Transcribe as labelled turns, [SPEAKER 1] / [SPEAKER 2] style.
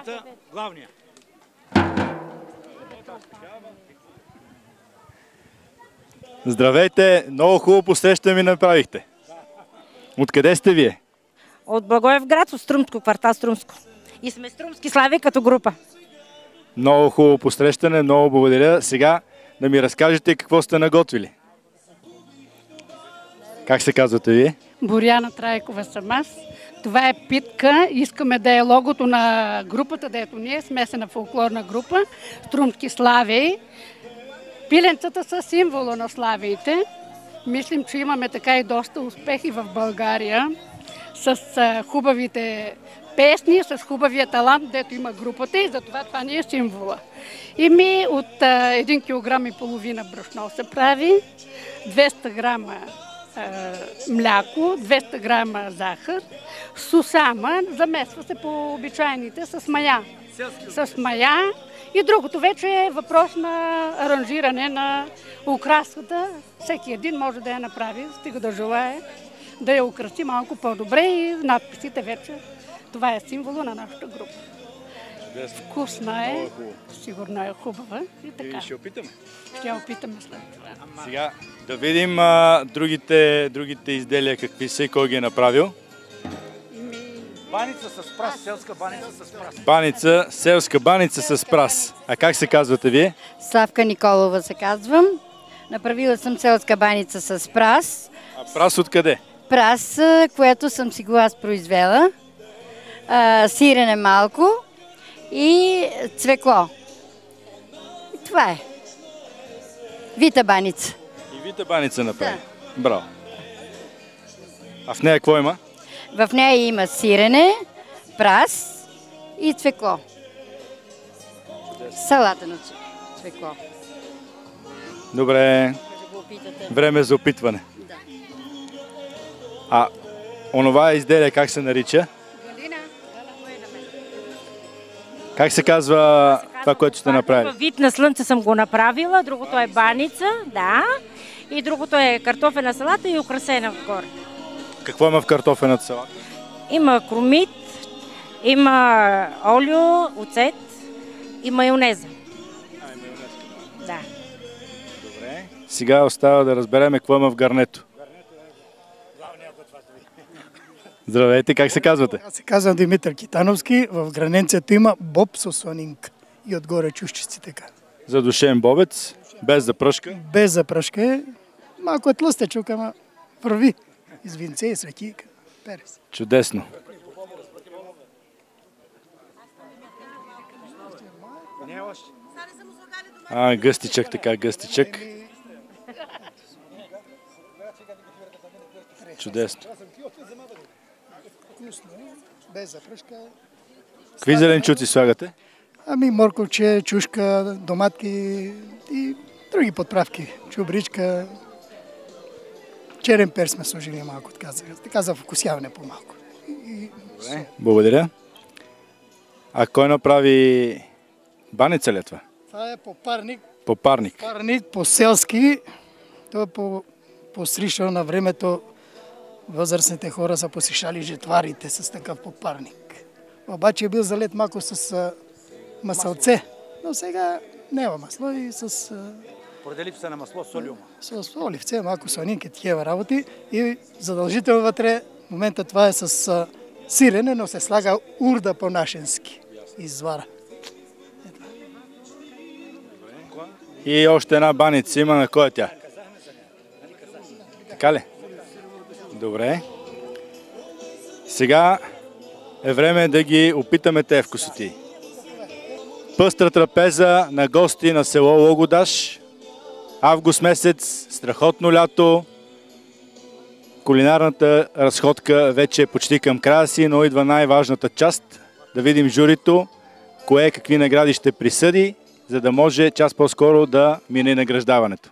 [SPEAKER 1] момента главния.
[SPEAKER 2] Здравейте, много хубаво посрещане ми направихте. Откъде сте вие?
[SPEAKER 3] От Благоевград, от Струмско, квартал Струмско. И сме Струмски слави като група.
[SPEAKER 2] Много хубаво посрещане, много благодаря. Сега да ми разкажете какво сте наготвили. Как се казвате вие?
[SPEAKER 4] Боряна Трайкова съм аз. Това е питка. Искаме да е логото на групата, дето ние смесена фолклорна група. Струмски слави. Пиленцата са символа на славиите. Мислим, че имаме така и доста успехи в България с хубавите песни, с хубавия талант, дето има групата и затова това ни е символа. И ми от 1,5 кг брашно се прави, 200 грама мляко, 200 грама захар, сусама, замесва се по обичайните с мая. С мая и другото вече е въпрос на аранжиране на украската. Всеки един може да я направи, стига да желае да я украси малко по-добре и надписите вече. Това е символа на нашата група. Вкусна е, сигурно е хубава и така.
[SPEAKER 2] Ще опитаме.
[SPEAKER 4] Ще я опитаме след това.
[SPEAKER 2] Сега да видим другите изделия какви са и кой ги е направил.
[SPEAKER 1] Баница с прас, селска баница с прас.
[SPEAKER 2] Баница, селска баница с прас. А как се казвате вие?
[SPEAKER 5] Славка Николова се казвам. Направила съм селска баница с прас.
[SPEAKER 2] А прас откъде?
[SPEAKER 5] Прас, което съм си го аз произвела. Сирене малко и цвекло. Това е. Вита баница.
[SPEAKER 2] И вита баница направи. Да. Браво. А в нея какво има?
[SPEAKER 5] В нея има сирене, прас и цвекло. Салата на цвекло.
[SPEAKER 2] Добре. Време за опитване.
[SPEAKER 5] Да.
[SPEAKER 2] А онова изделие как се нарича? Как се казва това, което сте направили?
[SPEAKER 3] Вид на слънце съм го направила, другото е баница, да. И другото е картофена салата и украсена отгоре.
[SPEAKER 2] Какво има в картофената салата?
[SPEAKER 3] Има кромит, има олио, оцет и майонеза. Да.
[SPEAKER 2] Добре. Сега остава да разберем какво има в гарнето. Здравейте, как се казвате?
[SPEAKER 6] Аз се казвам Димитър Китановски. В граненцето има боб с сланинка и отгоре чушчици така.
[SPEAKER 2] Задушен бобец, без запръшка.
[SPEAKER 6] Без запръшка е. Малко е тлъстечук, ама върви. Из винце и с ракийка. Перес.
[SPEAKER 2] Чудесно. Гъстичък, така, гъстичък. Чудесно.
[SPEAKER 6] Вкусно е. Без запръшка.
[SPEAKER 2] Какви зеленчуци слагате?
[SPEAKER 6] Ами морковче, чушка, доматки и други подправки. Чубричка. Черен перс сме сложили малко, така за вкусяване по-малко.
[SPEAKER 2] Добре, благодаря. А кой направи баница ли това?
[SPEAKER 6] Това е попарник.
[SPEAKER 2] Попарник.
[SPEAKER 6] Попарник по-селски. Това е посришал на времето. Възрастните хора са посишали жетварите с такъв попарник. Обаче е бил залет малко с масълце. Но сега няма масло и с...
[SPEAKER 1] Поради липса на масло, солиума.
[SPEAKER 6] С оливце, малко сланинки, такива работи. И задължително вътре, в момента това е с сирене, но се слага урда по-нашенски. Извара.
[SPEAKER 2] И още една баница има. На кой е тя? Така ли? Добре. Сега е време да ги опитаме те вкусоти. Пъстра трапеза на гости на село Логодаж. Август месец, страхотно лято. Кулинарната разходка вече е почти към края си, но идва най-важната част. Да видим журито, кое какви награди ще присъди, за да може час по-скоро да мине награждаването.